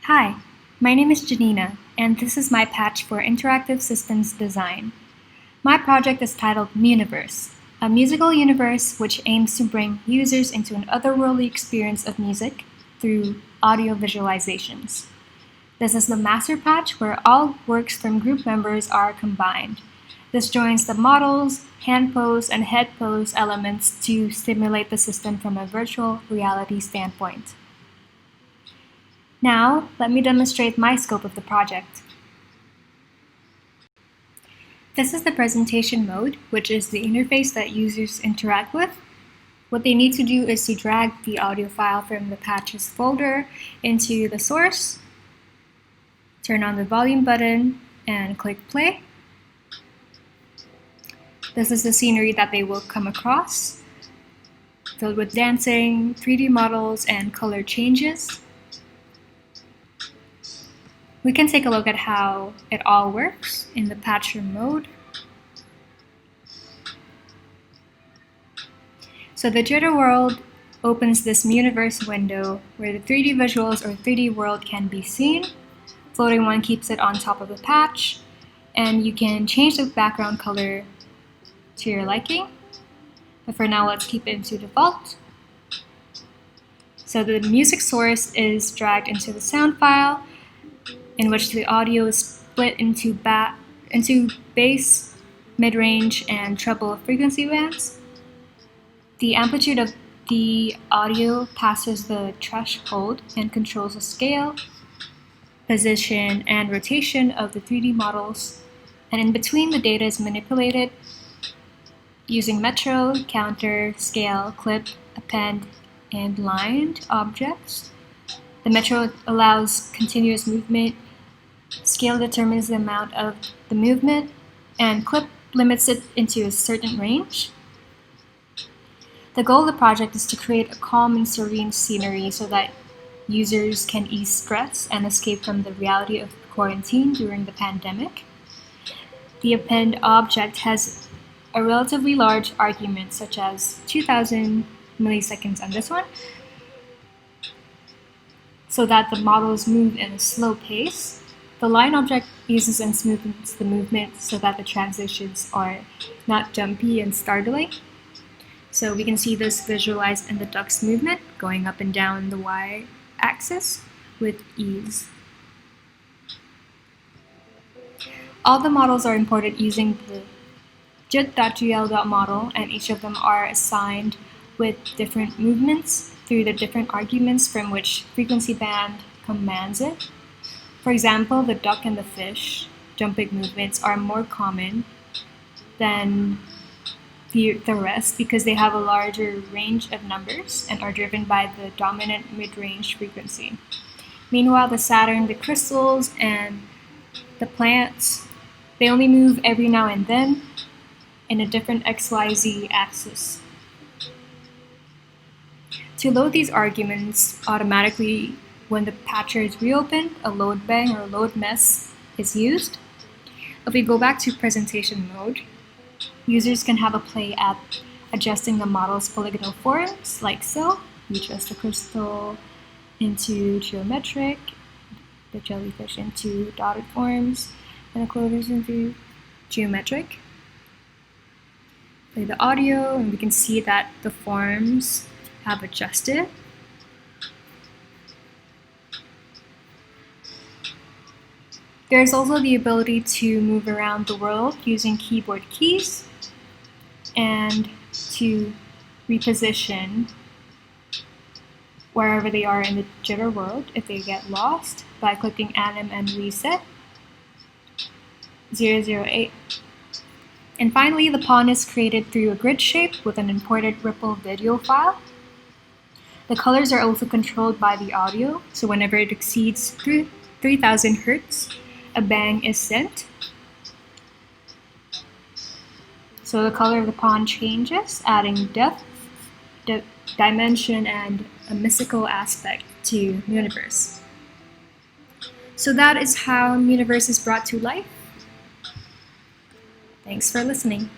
Hi, my name is Janina, and this is my patch for interactive systems design. My project is titled MUNIVERSE, a musical universe which aims to bring users into an otherworldly experience of music through audio visualizations. This is the master patch where all works from group members are combined. This joins the models, hand pose, and head pose elements to stimulate the system from a virtual reality standpoint. Now, let me demonstrate my scope of the project. This is the presentation mode, which is the interface that users interact with. What they need to do is to drag the audio file from the patches folder into the source, turn on the volume button, and click play. This is the scenery that they will come across, filled with dancing, 3D models, and color changes. We can take a look at how it all works in the patcher mode. So the Jitter world opens this MUNIVERSE window where the 3D visuals or 3D world can be seen. Floating one keeps it on top of the patch, and you can change the background color to your liking. But for now, let's keep it to default. So the music source is dragged into the sound file, in which the audio is split into bass, mid-range, and treble frequency bands. The amplitude of the audio passes the threshold and controls the scale, position, and rotation of the 3D models, and in between the data is manipulated using metro, counter, scale, clip, append, and lined objects. The metro allows continuous movement, scale determines the amount of the movement, and clip limits it into a certain range. The goal of the project is to create a calm and serene scenery so that users can ease stress and escape from the reality of quarantine during the pandemic. The append object has a relatively large argument, such as 2000 milliseconds on this one, so that the models move in a slow pace. The line object eases and smoothens the movement so that the transitions are not jumpy and startling. So we can see this visualized in the duck's movement, going up and down the y-axis with ease. All the models are imported using the jit.gl.model, and each of them are assigned with different movements through the different arguments from which frequency band commands it. For example, the duck and the fish jumping movements are more common than the rest because they have a larger range of numbers and are driven by the dominant mid-range frequency. Meanwhile, the Saturn, the crystals, and the plants, they only move every now and then in a different XYZ axis. To load these arguments automatically when the patcher is reopened, a load bang or load mess is used. If we go back to presentation mode, users can have a play at adjusting the model's polygonal forms, like so. We adjust the crystal into geometric, the jellyfish into dotted forms, and the clovers into geometric. Play the audio, and we can see that the forms have adjusted. There's also the ability to move around the world using keyboard keys and to reposition wherever they are in the Jitter world if they get lost by clicking anim and reset 008. And finally, the pawn is created through a grid shape with an imported Ripple video file. The colors are also controlled by the audio, so whenever it exceeds 3000 Hz, a bang is sent. So the color of the pawn changes, adding depth, dimension, and a mystical aspect to MUNIVERSE. So that is how MUNIVERSE is brought to life. Thanks for listening.